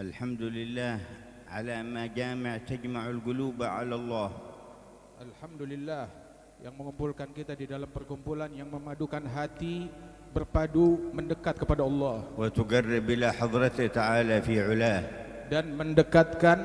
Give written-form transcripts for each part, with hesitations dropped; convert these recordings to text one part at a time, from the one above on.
Alhamdulillah ala ma jami' tajma'ul quluba 'ala Allah. Alhamdulillah yang mengumpulkan kita di dalam perkumpulan yang memadukan hati berpadu mendekat kepada Allah Wa tuqarrib ila hadrati ta'ala fi 'ulah. dan mendekatkan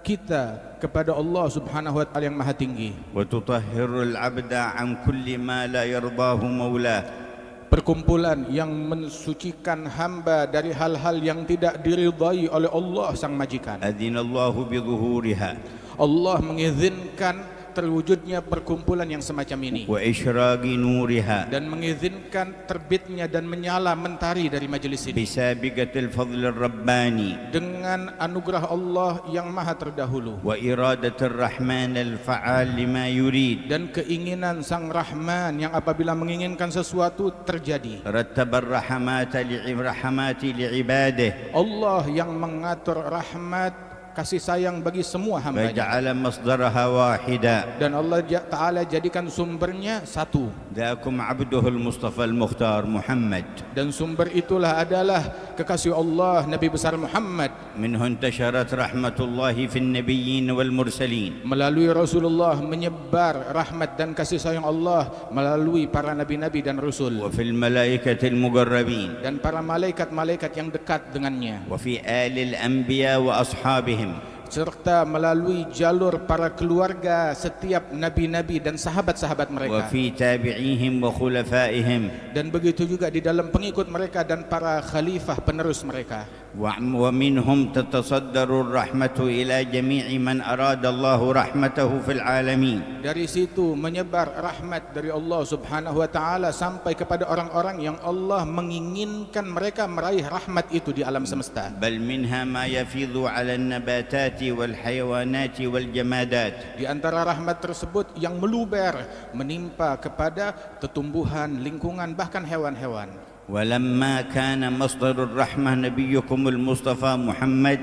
kita kepada Allah Subhanahu wa taala yang maha tinggi. Wa tutahhirul 'abda 'an kulli ma la yardahu maulah. Perkumpulan yang mensucikan hamba dari hal-hal yang tidak diridai oleh Allah sang majikan. Adzinallahu bi dhuhuriha Allah mengizinkan terwujudnya perkumpulan yang semacam ini wa isyraqi nuriha dan mengizinkan terbitnya dan menyala mentari dari majelis ini bisabiqatil fadlir rabbani dengan anugerah Allah yang maha terdahulu wa iradatir rahmanil fa'al lima yurid. dan keinginan sang Rahman yang apabila menginginkan sesuatu terjadi. rattabar rahmati li'ibadihi Allah yang mengatur rahmat kasih sayang bagi semua wa hamba-Nya ja'ala masdaraha wahida. dan Allah Ta'ala jadikan sumbernya satu Dakum abduhul Mustafa al-Mukhtar Muhammad. dan sumber itulah adalah kekasih Allah Nabi besar Muhammad. Minhu intasharat rahmatullahi fin nabiyyin wal mursalin. Melalui Rasulullah menyebar rahmat dan kasih sayang Allah melalui para nabi-nabi dan rasul Wa fil malaikatil muqarrabin. dan para malaikat-malaikat yang dekat dengannya Wa fi alil anbiya wa ashabihim. serta melalui jalur para keluarga setiap nabi-nabi dan sahabat-sahabat Wa mereka fi tabi'ihim wa khulafaihim. dan begitu juga di dalam pengikut mereka dan para khalifah penerus mereka. Wa minhum tatasaddaru rahmatu ila jami'i man arada Allahu rahmatahu fil alamin. Dari situ menyebar rahmat dari Allah Subhanahu wa taala sampai kepada orang-orang yang Allah menginginkan mereka meraih rahmat itu di alam semesta. Bal minha ma yafidhu ala an-nabatati wal hayawanati wal jamadat. Di antara rahmat tersebut yang meluber menimpa kepada tumbuhan, lingkungan, bahkan hewan-hewan. ولما كان مصدر الرحمة نبيكم المصطفى محمد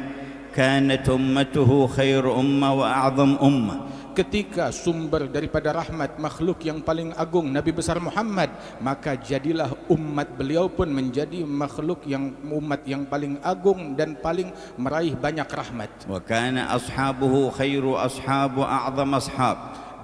كانت أمته خير أمة وأعظم أمة. Ketika sumber daripada rahmat makhluk yang paling agung Nabi besar Muhammad, maka jadilah umat beliau pun menjadi makhluk yang umat yang paling agung dan paling meraih banyak rahmat. وكان أصحابه خير أصحاب وأعظم أصحاب.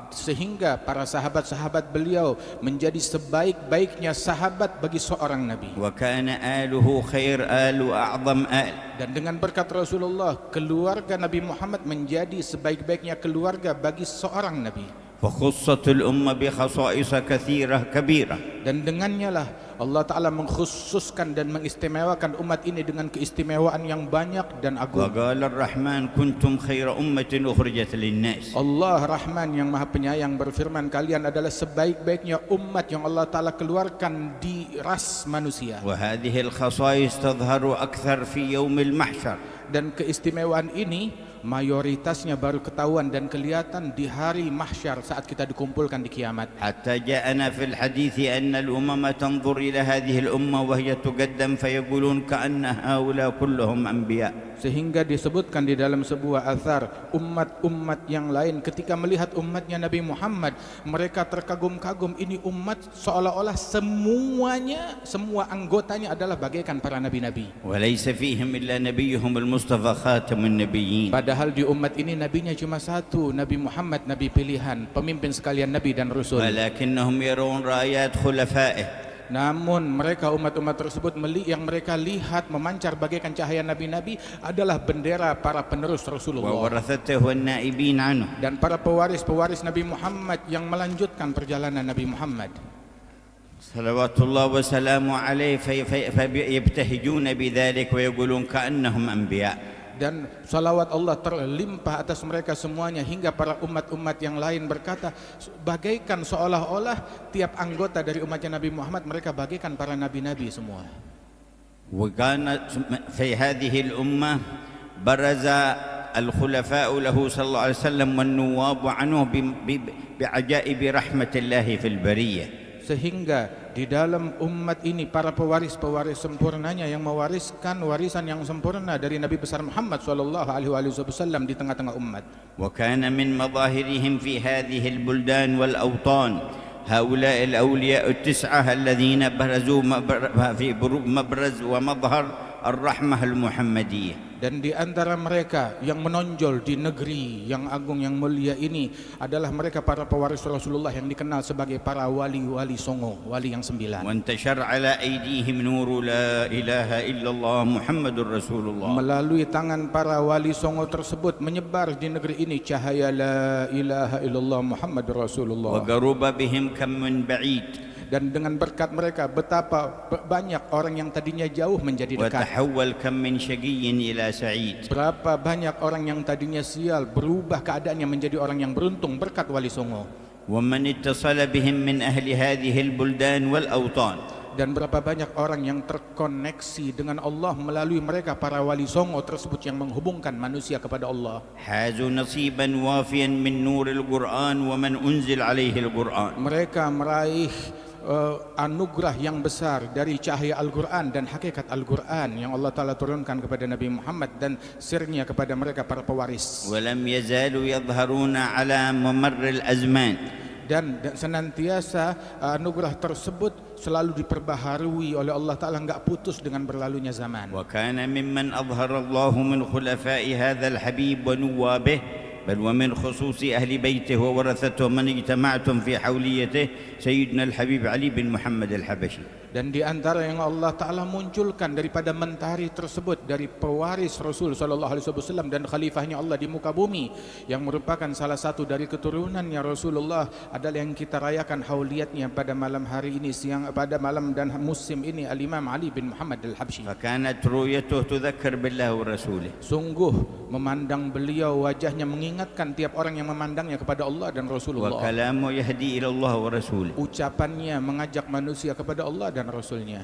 Sehingga para sahabat-sahabat beliau menjadi sebaik-baiknya sahabat bagi seorang Nabi. وكان آله خير آل وأعظم آل. Dan dengan berkat Rasulullah, keluarga Nabi Muhammad menjadi sebaik-baiknya keluarga bagi seorang Nabi. فخصت الأمة بخصائص كثيرة كبيرة. Dan dengannya lah Allah Ta'ala mengkhususkan dan mengistimewakan umat ini dengan keistimewaan yang banyak dan agung. وقال الرحمن كنتم خير أمة أخرجت للناس. Allah Rahman yang Maha Penyayang berfirman, kalian adalah sebaik-baiknya umat yang Allah Ta'ala keluarkan di ras manusia. وهذه الخصائص تظهر أكثر في يوم المحشر. Dan keistimewaan ini mayoritasnya baru ketahuan dan kelihatan di hari mahsyar saat kita dikumpulkan di kiamat. حتى جاءنا في الحديث أن الأمم تنظر إلى هذه الأمة وهي تقدم فيقولون كأن هؤلاء كلهم أنبياء. Sehingga disebutkan di dalam sebuah athar, umat-umat yang lain ketika melihat umatnya Nabi Muhammad, mereka terkagum-kagum, ini umat seolah-olah semuanya, semua anggotanya adalah bagaikan para nabi-nabi. وليس فيهم إلا نبيهم المصطفى خاتم النبيين. Padahal di umat ini nabinya cuma satu, Nabi Muhammad, nabi pilihan, pemimpin sekalian nabi dan rasul. ولكنهم يرون رآيات خلفائه. Namun mereka umat-umat tersebut yang mereka lihat memancar bagaikan cahaya nabi-nabi adalah bendera para penerus Rasulullah وورثته والنائبين عنه. dan para pewaris-pewaris Nabi Muhammad yang melanjutkan perjalanan Nabi Muhammad. صلوات الله وسلامه عليه فيبتهجون بذلك ويقولون كأنهم أنبياء. Dan salawat Allah terlimpah atas mereka semuanya hingga para umat-umat yang lain berkata, bagaikan seolah-olah tiap anggota dari umatnya Nabi Muhammad mereka bagaikan para nabi-nabi semua. وكان في هذه الأمة برز الخلفاء له صلى الله عليه وسلم والنواب عنه بعجائب رحمة الله في البرية. Sehingga di dalam umat ini para pewaris-pewaris sempurnanya yang mewariskan warisan yang sempurna dari Nabi besar Muhammad SAW di tengah-tengah umat. وكان من مظاهرهم في هذه البلدان والأوطان هؤلاء الأولياء التسعة الذين برزوا في مبرز ومظهر الرحمة المحمدية. Dan di antara mereka yang menonjol di negeri yang agung yang mulia ini adalah mereka para pewaris Rasulullah yang dikenal sebagai para wali-wali songo, wali yang 9. وانتشر على أيديهم نور لا إله إلا الله محمد رسول الله. Melalui tangan para wali songo tersebut menyebar di negeri ini cahaya la ilaha illallah Muhammad Rasulullah. وقرب بهم كم من بعيد. Dan dengan berkat mereka betapa banyak orang yang tadinya jauh menjadi dekat. وتحول كم من شقي إلى سعيد. Berapa banyak orang yang tadinya sial berubah keadaannya menjadi orang yang beruntung berkat wali songo. ومن اتصل بهم من أهل هذه البلدان والأوطان. Dan berapa banyak orang yang terkoneksi dengan Allah melalui mereka para wali songo tersebut yang menghubungkan manusia kepada Allah. حازوا نصيبا وافيا من نور القرآن ومن أنزل عليه القرآن. Mereka meraih anugerah yang besar dari cahaya Al-Quran dan hakikat Al-Quran yang Allah Ta'ala turunkan kepada Nabi Muhammad dan sirnya kepada mereka para pewaris. ولم يزالوا يظهرون على ممر الأزمان. Dan senantiasa anugerah tersebut selalu diperbaharui oleh Allah Ta'ala, enggak putus dengan berlalunya zaman. وكان ممن أظهر الله من خلفاء هذا الحبيب ونوابه بل ومن خصوص أهل بيته وورثته من اجتمعتم في حوليته سيدنا الحبيب علي بن محمد الحبشي. Dan di antara yang Allah Ta'ala munculkan daripada mentari tersebut dari pewaris Rasul Sallallahu Alaihi Wasallam dan khalifahnya Allah di muka bumi yang merupakan salah satu dari keturunannya Rasulullah adalah yang kita rayakan hauliyatnya pada malam hari ini, siang pada malam dan musim ini, Al-Imam Ali bin Muhammad Al-Habsyi. فكانت رؤيته تذكر بالله ورسوله. Sungguh memandang beliau wajahnya mengingatkan tiap orang yang memandangnya kepada Allah dan Rasulullah. وكلامه يهدي إلى الله ورسوله. Ucapannya mengajak manusia kepada Allah dan Rasulnya.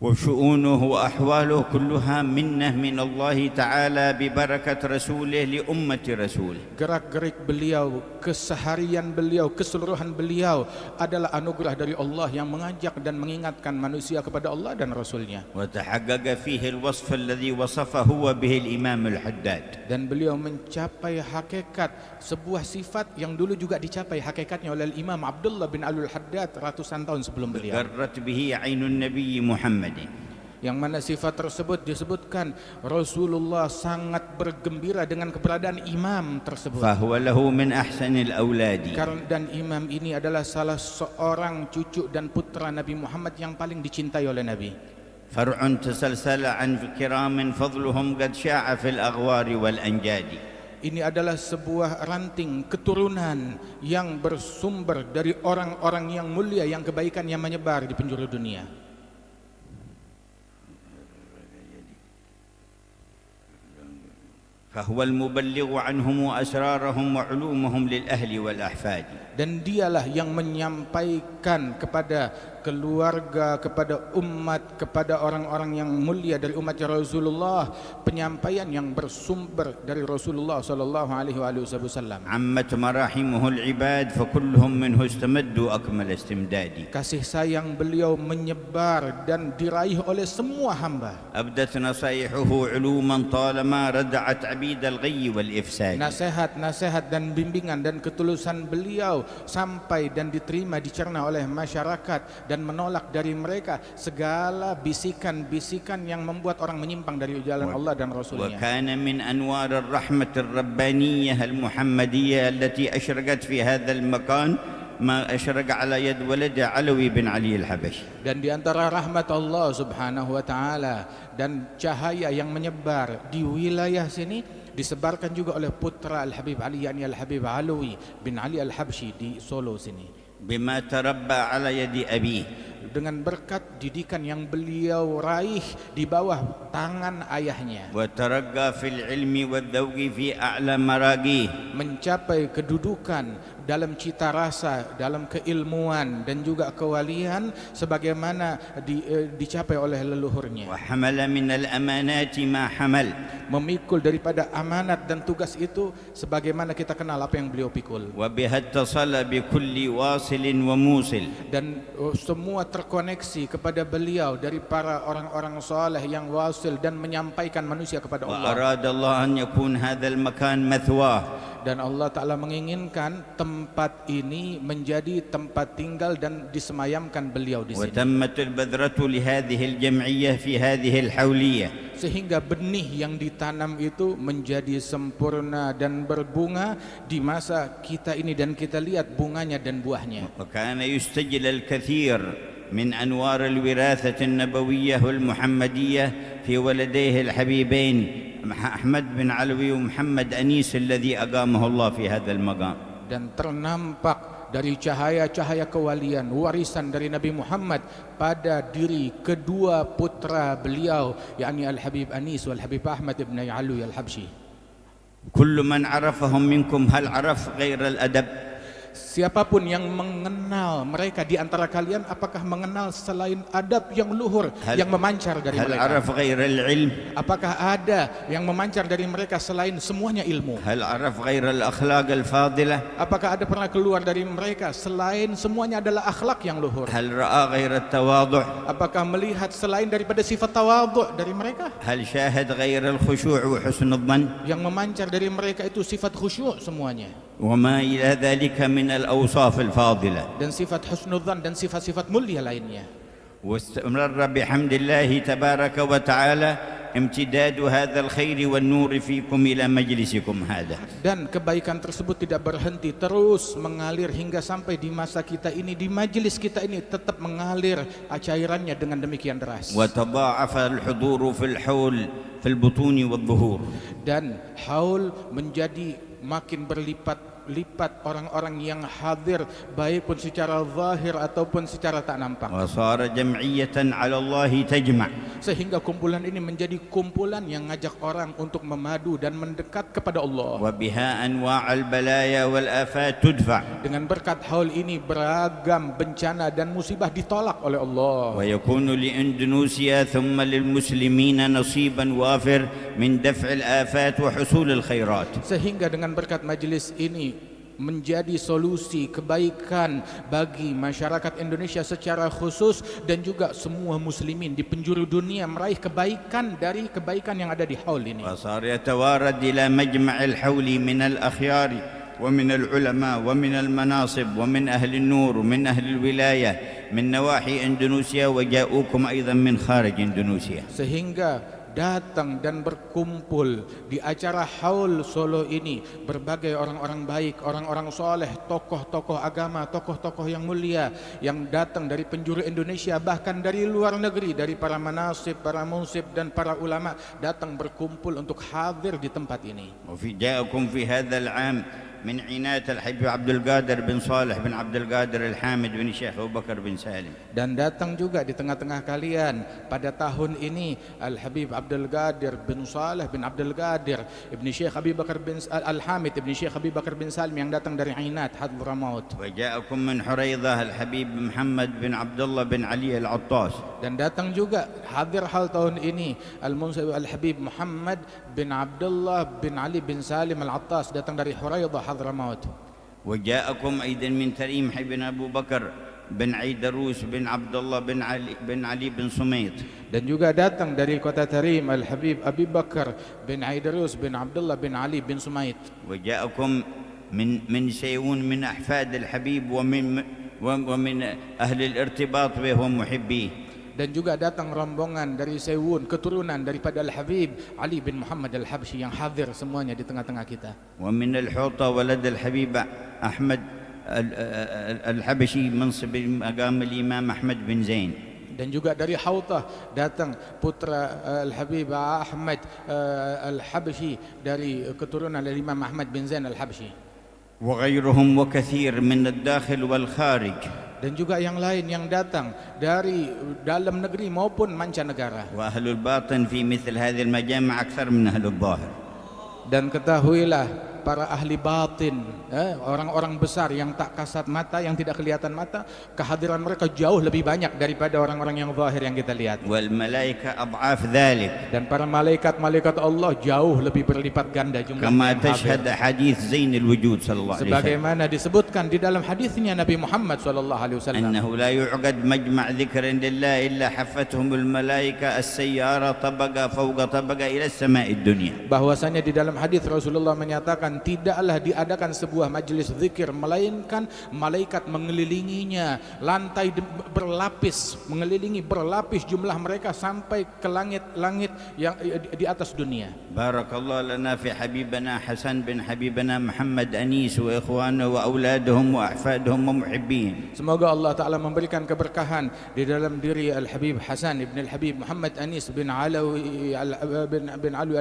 وشؤونه وأحواله كلها منة من الله تعالى ببركة رسوله لأمة رسوله. Gerak-gerik beliau, keseharian beliau, keseluruhan beliau adalah anugerah dari Allah yang mengajak dan mengingatkan manusia kepada Allah dan Rasulnya. وتحقق فيه الوصف الذي وصفه به الإمام الحداد. Dan beliau mencapai hakikat sebuah sifat yang dulu juga dicapai hakikatnya oleh Imam Abdullah bin Al-Haddad ratusan tahun sebelum beliau. غرت به عين النبي محمد. Yang mana sifat tersebut disebutkan Rasulullah sangat bergembira dengan keberadaan imam tersebut. فهو له من أحسن الأولاد. Dan imam ini adalah salah seorang cucu dan putra Nabi Muhammad yang paling dicintai oleh Nabi. فرع تسلسل عن كرام فضلهم قد شاع في الأغوار والأنجاد. Ini adalah sebuah ranting keturunan yang bersumber dari orang-orang yang mulia yang kebaikannya menyebar di penjuru dunia. فهو المبلغ عنهم وأسرارهم وعلومهم للأهل والأحفاد. Dan dialah yang menyampaikan kepada keluarga, kepada umat, kepada orang-orang yang mulia dari umat Rasulullah penyampaian yang bersumber dari Rasulullah sallallahu alaihi wasallam. عمت مراحمه العباد فكلهم منه استمدوا أكمل استمداد. Kasih sayang beliau menyebar dan diraih oleh semua hamba. أبدت نصائحه علوما طالما ردعت عبيد الغي والإفساد. Nasihat-nasihat dan bimbingan dan ketulusan beliau sampai dan diterima, dicerna oleh masyarakat dan menolak dari mereka segala bisikan-bisikan yang membuat orang menyimpang dari jalan Allah dan Rasulnya. وكان من أنوار الرحمة الربانية المحمدية التي أشرقت في هذا المكان ما أشرق على يد ولده علوي بن علي الحبشي. Dan di antara rahmat Allah Subhanahu wa taala dan cahaya yang menyebar di wilayah sini disebarkan juga oleh putra Al-Habib Ali, yakni Al-Habib Alawi bin Ali Al-Habsyi di Solo sini. بما تربى على يد أبيه. Dengan berkat didikan yang beliau raih di bawah tangan ayahnya. وترقى في العلم والذوق في أعلى مراقيه. Mencapai kedudukan dalam cita rasa, dalam keilmuan dan juga kewalian sebagaimana dicapai oleh leluhurnya. وحمل من الأمانات ما حمل. Memikul daripada amanat dan tugas itu sebagaimana kita kenal apa yang beliau pikul. وبها اتصل بكل واصل وموصل. Dan semua terkoneksi kepada beliau dari para orang-orang saleh yang wasil dan menyampaikan manusia kepada Allah. وأراد الله أن يكون هذا المكان مثواه Dan Allah Ta'ala menginginkan tempat ini menjadi tempat tinggal dan disemayamkan beliau di sini. وتمت البذرة لهذه الجمعية في هذه الحولية Sehingga benih yang ditanam itu menjadi sempurna dan berbunga di masa kita ini, dan kita lihat bunganya dan buahnya. وكان يستجل الكثير من أنوار الوراثة النبوية والمحمدية في ولديه الحبيبين أحمد بن علوي ومحمد أنيس الذي أقامه الله في هذا المقام. Dan ternampak dari cahaya-cahaya kewalian warisan dari Nabi Muhammad pada diri kedua putra beliau, yakni Al-Habib Anis wal Habib Ahmad ibn Alwi Al-Habsyi. كل من عرفهم منكم هل عرف غير الأدب؟ Siapapun yang mengenal mereka di antara kalian, apakah mengenal selain adab yang luhur yang memancar dari هل mereka? عرف غير العلم؟ Apakah ada yang memancar dari mereka selain semuanya ilmu? هل عرف غير الأخلاق الفاضلة؟ Apakah ada pernah keluar dari mereka selain semuanya adalah akhlak yang luhur? هل رأى غير التواضع؟ Apakah melihat selain daripada sifat tawadhu dari mereka? هل شاهد غير الخشوع وحسن الظن؟ Yang memancar dari mereka itu sifat khusyuk semuanya, وما إلى ذلك من الأوصاف الفاضلة. dan sifat husnudzan dan sifat-sifat mulia lainnya. واستمر بحمد الله تبارك وتعالى امتداد هذا الخير والنور فيكم إلى مجلسكم هذا. Dan kebaikan tersebut tidak berhenti, terus mengalir hingga sampai di masa kita ini, di majelis kita ini tetap mengalir cairannya dengan demikian deras. وتضاعف الحضور في الحول في البطون والظهور. Dan haul menjadi makin berlipat-lipat orang-orang yang hadir, baik pun secara zahir ataupun secara tak nampak. وصار جمعية على الله تجمع. Sehingga kumpulan ini menjadi kumpulan yang ngajak orang untuk memadu dan mendekat kepada Allah. وبها أنواع البلايا والآفات تدفع. Dengan berkat haul ini beragam bencana dan musibah ditolak oleh Allah. ويكون لإندونيسيا ثم للمسلمين نصيبا وافر من دفع الآفات وحصول الخيرات. Sehingga dengan berkat majelis ini menjadi solusi kebaikan bagi masyarakat Indonesia secara khusus, dan juga semua muslimin di penjuru dunia meraih kebaikan dari kebaikan yang ada di haul ini. وصار يتوارد إلى مجمع الحول من الأخيار ومن العلماء ومن المناصب ومن أهل النور ومن أهل الولاية من نواحي إندونيسيا وجاءوكم أيضا من خارج إندونيسيا. Sehingga datang dan berkumpul di acara haul Solo ini berbagai orang-orang baik, orang-orang soleh, tokoh-tokoh agama, tokoh-tokoh yang mulia yang datang dari penjuru Indonesia, bahkan dari luar negeri, dari para manasib, para munsib dan para ulama datang berkumpul untuk hadir di tempat ini. وفي جاءكم في هذا العام من عناية الحبيب عبد القادر بن صالح بن عبد القادر الحامد بن الشيخ أبو بكر بن سالم. Dan datang juga di tengah-tengah kalian pada tahun ini Al-Habib Abdul Qadir bin Saleh bin Abdul Qadir Ibn Syekh Abi Bakar bin Al-Hamid Ibn Syekh Abi Bakar bin Salim yang datang dari Ainat Hadramaut. وجاءكم من حريضة الحبيب محمد بن عبد الله بن علي العطاس. Dan datang juga hadir hal tahun ini Al-Munsib Al-Habib Muhammad bin Abdullah bin Ali bin Salim Al-Attas, datang dari Huraidah Hadramaut. وجاءكم أيضا من تريم بن أبو بكر بن عيدروس بن عبد الله بن علي بن سميط. Dan juga datang dari kota Tarim Al-Habib Abi Bakar bin Aidarus bin Abdullah bin Ali bin Sumait. وجاءكم من سيئون من أحفاد الحبيب ومن أهل الارتباط به ومحبيه. Dan juga datang rombongan dari Sewun, keturunan daripada Al-Habib Ali bin Muhammad Al-Habsyi yang hadir semuanya di tengah-tengah kita. ومن الحوطة ولد الحبيب أحمد الحبشي منصب مقام الإمام أحمد بن زين. Dan juga dari Hautah datang putra Al-Habib Ahmad Al-Habsyi dari keturunan dari Imam Ahmad bin Zain Al-Habsyi. وغيرهم وكثير من الداخل والخارج. Dan juga yang lain yang datang dari dalam negeri maupun mancanegara. وأهل الباطن في مثل هذه المجامع أكثر من أهل الظاهر. Dan ketahuilah para ahli batin, orang-orang besar yang tak kasat mata, yang tidak kelihatan mata, kehadiran mereka jauh lebih banyak daripada orang-orang yang zahir yang kita lihat. والملائكة أضعاف ذلك Dan para malaikat-malaikat Allah jauh lebih berlipat ganda jumlahnya كما yang hadir. تشهد حديث زين الوجود صلى الله عليه وسلم Sebagaimana disebutkan di dalam hadisnya Nabi Muhammad sallallahu alaihi wasallam, أنه لا يعقد مجمع ذكر لله إلا حفتهم الملائكة السيارة طبقة فوق طبقة إلى السماء الدنيا. bahwasanya di dalam hadis Rasulullah menyatakan tidaklah diadakan sebuah majelis zikir melainkan malaikat mengelilinginya, lantai berlapis, mengelilingi berlapis jumlah mereka sampai ke langit-langit yang di atas dunia. بارك الله لنا في حبيبنا حسن بن حبيبنا محمد أنيس وإخوانه وأولادهم وأحفادهم ومحبين. Semoga Allah Ta'ala memberikan keberkahan di dalam diri Al-Habib Hasan ibn Al-Habib Muhammad Anis bin Alawi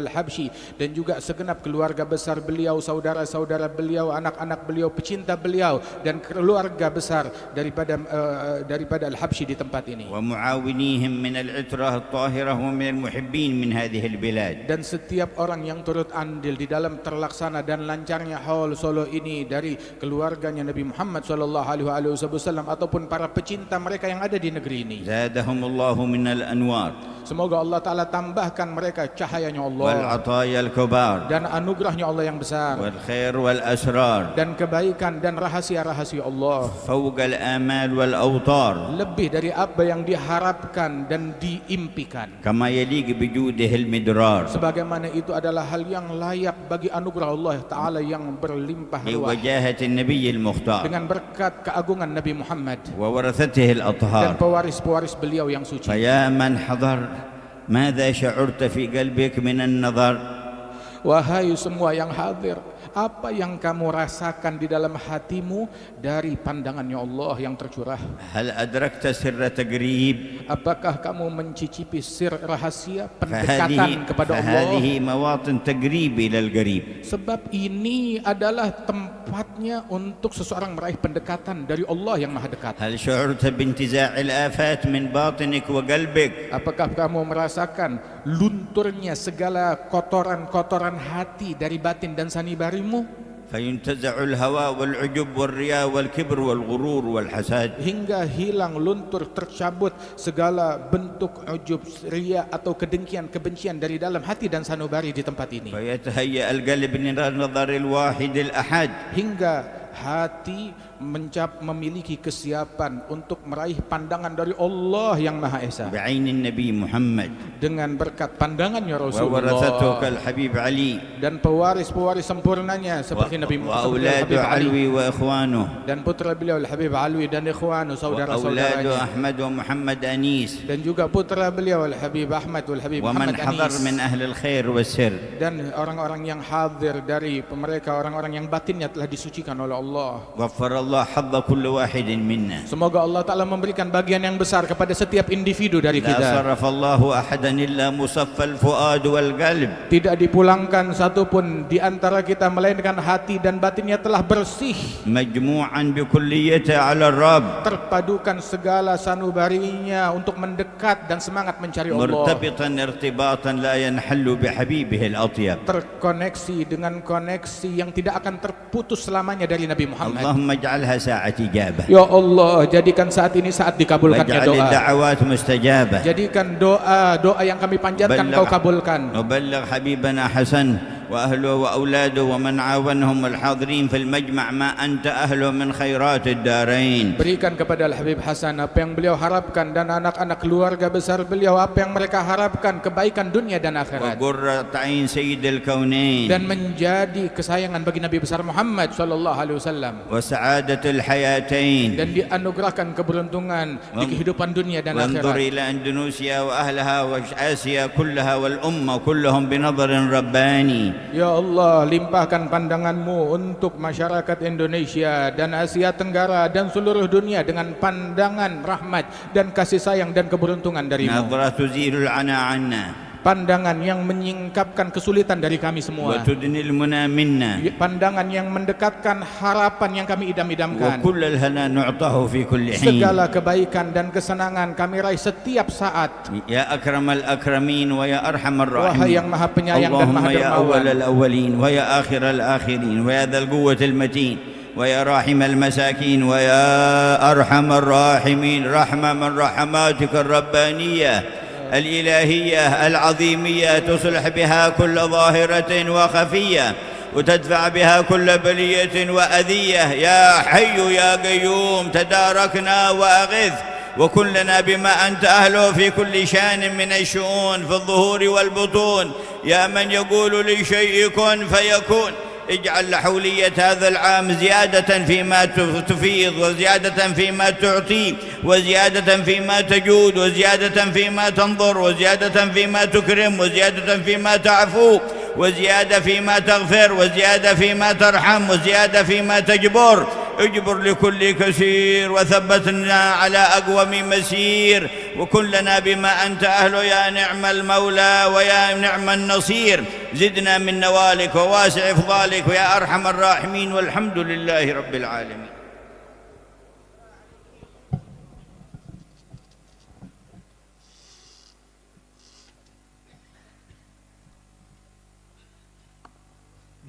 Al-Habsyi dan juga segenap keluarga besar beliau, saudara-saudara beliau, anak-anak beliau, pecinta beliau dan keluarga besar daripada Al-Habsyi di tempat ini. ومعاونيهم من العترة الطاهرة ومن المحبين من هذه البلاد. Dan setiap orang yang turut andil di dalam terlaksana dan lancarnya haul Solo ini dari keluarganya Nabi Muhammad sallallahu alaihi wasallam ataupun para pecinta mereka yang ada di negeri ini. زادهم الله من الأنوار Semoga Allah Ta'ala tambahkan mereka cahayanya Allah والعطايا الكبار dan anugerahnya Allah yang besar والخير والأسرار dan kebaikan dan rahasia-rahasia Allah فوق الآمال والأوطار lebih dari apa yang diharapkan dan diimpikan. كما يليق بجوده المدرار Sebagaimana itu adalah hal yang layak bagi anugerah Allah Ta'ala yang berlimpah ruah بوجاهة النبي المختار dengan berkat keagungan Nabi Muhammad وورثته dan الأطهار. pewaris-pewaris beliau yang suci. فيا من حضر ماذا شعرت في قلبك من النظر؟ Wahai semua yang hadir, apa yang kamu rasakan di dalam hatimu dari pandangannya Allah yang tercurah? هل أدركت سر تقريب؟ Apakah kamu mencicipi sir rahasia pendekatan kepada Allah? فهذه مواطن تقريب إلى القريب. Sebab ini adalah tempatnya untuk seseorang meraih pendekatan dari Allah yang maha dekat. هل شعرت بانتزاع الآفات من باطنك وقلبك؟ Apakah kamu merasakan lunturnya segala kotoran-kotoran hati dari batin dan sanibarimu? فينتزع الهوى والعجب والرياء والكبر والغرور والحسد. Hingga hilang, luntur, tercabut segala bentuk ujub, riya atau kedengkian, kebencian dari dalam hati dan sanubari di tempat ini. فيتهيأ القلب لنظر الواحد الأحد. Hingga hati memiliki kesiapan untuk meraih pandangan dari Allah yang Maha Esa بعين النبي محمد dengan berkat pandangannya وورثته Rasulullah كالحبيب علي dan pewaris-pewaris sempurnanya seperti Nabi Muhammad وأولاد علوي وإخوانه dan putra beliau Al-Habib Alwi dan ikhwanu وأولاد saudara-saudaranya أحمد ومحمد أنيس dan juga putra beliau Al-Habib Ahmad wal-Habib ومن Muhammad حضر Anis من أهل الخير والسر. dan orang-orang yang hadir dari mereka, orang-orang yang batinnya telah disucikan oleh Allah. غفر الله حظ كل واحد منا. Semoga Allah Ta'ala memberikan bagian yang besar kepada setiap individu dari لا kita. صرف الله أحدا إلا مصفى الفؤاد والقلب. Tidak dipulangkan satupun di antara kita melainkan hati dan batinnya telah bersih, مجموعا بكليته على الرب. terpadukan segala sanubarinya untuk mendekat dan semangat mencari Allah, مرتبطا ارتباطا لا ينحل بحبيبه الأطيب. terkoneksi dengan koneksi yang tidak akan terputus selamanya dari Nabi Muhammad. اللهم اجعلها ساعة إجابة. Ya Allah, jadikan saat ini saat dikabulkannya واجعل doa. الدعوات مستجابة. Jadikan doa yang kami panjatkan Kau kabulkan. وبلغ حبيبنا حسن وأهله وأولاده ومن عاونهم والحاضرين في المجمع ما أنت أهله من خيرات الدارين. Berikan kepada Al-Habib Hasan apa yang beliau harapkan dan anak-anak keluarga besar beliau apa yang mereka harapkan, kebaikan dunia dan akhirat. وقرة عين سيد الكونين. Dan menjadi kesayangan bagi Nabi besar Muhammad sallallahu alaihi wasallam. وسعادة الحياتين. Dan dianugerahkan keberuntungan di kehidupan dunia dan وانظر akhirat. إلى أندونيسيا وأهلها وآسيا كلها والأمة كلهم بنظر رباني. Ya Allah, limpahkan pandanganmu untuk masyarakat Indonesia dan Asia Tenggara dan seluruh dunia dengan pandangan rahmat dan kasih sayang dan keberuntungan darimu. نظرة تزيل العنا عنا. pandangan yang menyingkapkan kesulitan dari kami semua, وتدني المنى منا pandangan yang mendekatkan harapan yang kami idam-idamkan. وكل الهنا نعطاه في كل حين Segala kebaikan dan kesenangan kami raih setiap saat. يا أكرم الأكرمين ويا أرحم Wahai yang الراحمين maha penyayang dan اللهم maha يا أول dermawan, الأولين ويا آخر الآخرين ويا ذا القوة المتين ويا راحم المساكين ويا أرحم الراحمين، رحمة من رحماتك الربانية الإلهية العظيمية تصلح بها كل ظاهرة وخفية وتدفع بها كل بلية وأذية. يا حي يا قيوم تداركنا وأغث وكلنا بما أنت أهله في كل شان من الشؤون في الظهور والبطون. يا من يقول لشيء كن فيكون، اجعل حولية هذا العام زيادة فيما تفيض وزيادة فيما تعطي وزيادة فيما تجود وزيادة فيما تنظر وزيادة فيما تكرم وزيادة فيما تعفو وزيادة فيما تغفر وزيادة فيما ترحم وزيادة فيما تجبر. اجبر لكل كثير وثبتنا على أقوم مسير وكلنا بما أنت أهله يا نعم المولى ويا نعم النصير. زدنا من نوالك وواسع إفضالك ويا أرحم الراحمين والحمد لله رب العالمين.